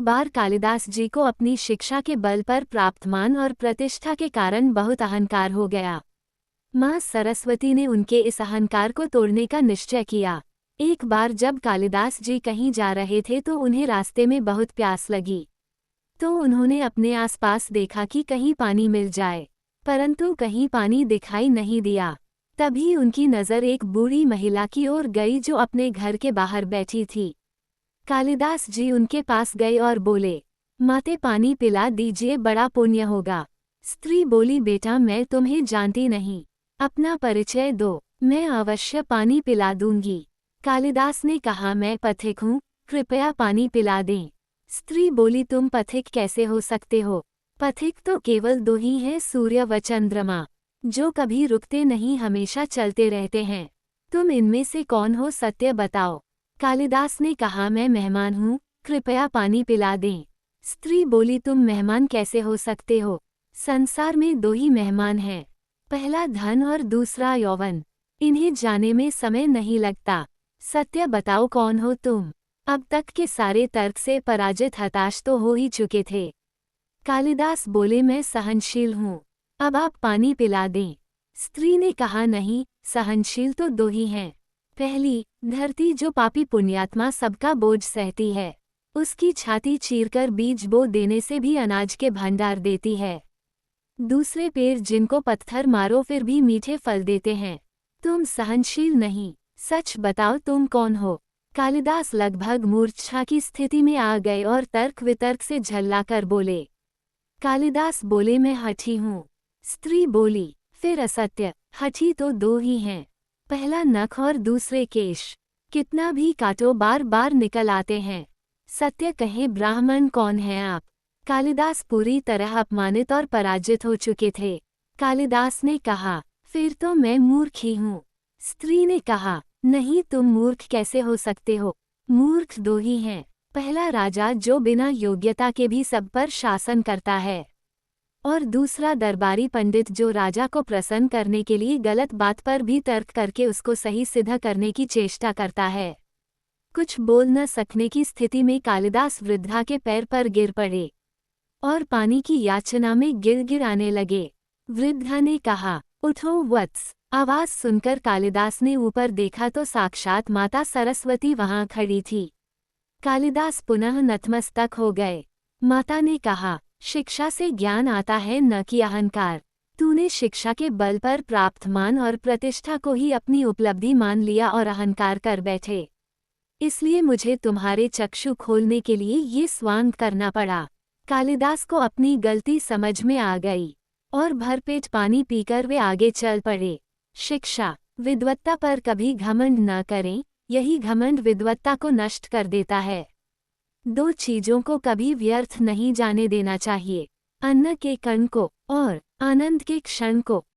बार कालिदास जी को अपनी शिक्षा के बल पर प्राप्त मान और प्रतिष्ठा के कारण बहुत अहंकार हो गया। माँ सरस्वती ने उनके इस अहंकार को तोड़ने का निश्चय किया। एक बार जब कालिदास जी कहीं जा रहे थे तो उन्हें रास्ते में बहुत प्यास लगी। तो उन्होंने अपने आसपास देखा कि कहीं पानी मिल जाए, परंतु कहीं पानी दिखाई नहीं दिया। तभी उनकी नज़र एक बूढ़ी महिला की ओर गई जो अपने घर के बाहर बैठी थी। कालिदास जी उनके पास गए और बोले, माते पानी पिला दीजिए, बड़ा पुण्य होगा। स्त्री बोली, बेटा मैं तुम्हें जानती नहीं, अपना परिचय दो, मैं अवश्य पानी पिला दूंगी। कालिदास ने कहा, मैं पथिक हूँ, कृपया पानी पिला दें। स्त्री बोली, तुम पथिक कैसे हो सकते हो? पथिक तो केवल दो ही हैं, सूर्य व चंद्रमा, जो कभी रुकते नहीं, हमेशा चलते रहते हैं। तुम इनमें से कौन हो, सत्य बताओ। कालिदास ने कहा, मैं मेहमान हूँ, कृपया पानी पिला दें। स्त्री बोली, तुम मेहमान कैसे हो सकते हो? संसार में दो ही मेहमान हैं, पहला धन और दूसरा यौवन। इन्हें जाने में समय नहीं लगता। सत्य बताओ, कौन हो तुम? अब तक के सारे तर्क से पराजित हताश तो हो ही चुके थे। कालिदास बोले, मैं सहनशील हूँ, अब आप पानी पिला दें। स्त्री ने कहा, नहीं, सहनशील तो दो ही हैं। पहली, धरती जो पापी पुण्यात्मा सबका बोझ सहती है, उसकी छाती चीरकर बीज बो देने से भी अनाज के भंडार देती है। दूसरे पेड़ जिनको पत्थर मारो फिर भी मीठे फल देते हैं। तुम सहनशील नहीं, सच बताओ तुम कौन हो? कालिदास लगभग मूर्छा की स्थिति में आ गए और तर्क वितर्क से झल्लाकर बोले। कालिदास बोले, मैं हठी हूँ। स्त्री बोली, फिर असत्य, हठी तो दो ही हैं, पहला नख और दूसरे केश, कितना भी काटो बार बार निकल आते हैं। सत्य कहे, ब्राह्मण कौन हैं आप? कालिदास पूरी तरह अपमानित और पराजित हो चुके थे। कालिदास ने कहा, फिर तो मैं मूर्ख ही हूँ। स्त्री ने कहा, नहीं, तुम मूर्ख कैसे हो सकते हो? मूर्ख दो ही हैं, पहला राजा जो बिना योग्यता के भी सब पर शासन करता है, और दूसरा दरबारी पंडित जो राजा को प्रसन्न करने के लिए गलत बात पर भी तर्क करके उसको सही सिद्ध करने की चेष्टा करता है। कुछ बोल न सकने की स्थिति में कालिदास वृद्धा के पैर पर गिर पड़े और पानी की याचना में गिड़गिड़ाने लगे। वृद्धा ने कहा, उठो वत्स। आवाज सुनकर कालिदास ने ऊपर देखा तो साक्षात माता सरस्वती वहां खड़ी थी। कालिदास पुनः नतमस्तक हो गए। माता ने कहा, शिक्षा से ज्ञान आता है, न कि अहंकार। तूने शिक्षा के बल पर प्राप्त मान और प्रतिष्ठा को ही अपनी उपलब्धि मान लिया और अहंकार कर बैठे, इसलिए मुझे तुम्हारे चक्षु खोलने के लिए ये स्वांग करना पड़ा। कालिदास को अपनी गलती समझ में आ गई और भरपेट पानी पीकर वे आगे चल पड़े। शिक्षा, विद्वत्ता पर कभी घमंड न करें, यही घमंड विद्वत्ता को नष्ट कर देता है। दो चीजों को कभी व्यर्थ नहीं जाने देना चाहिए, अन्न के कण को और आनंद के क्षण को।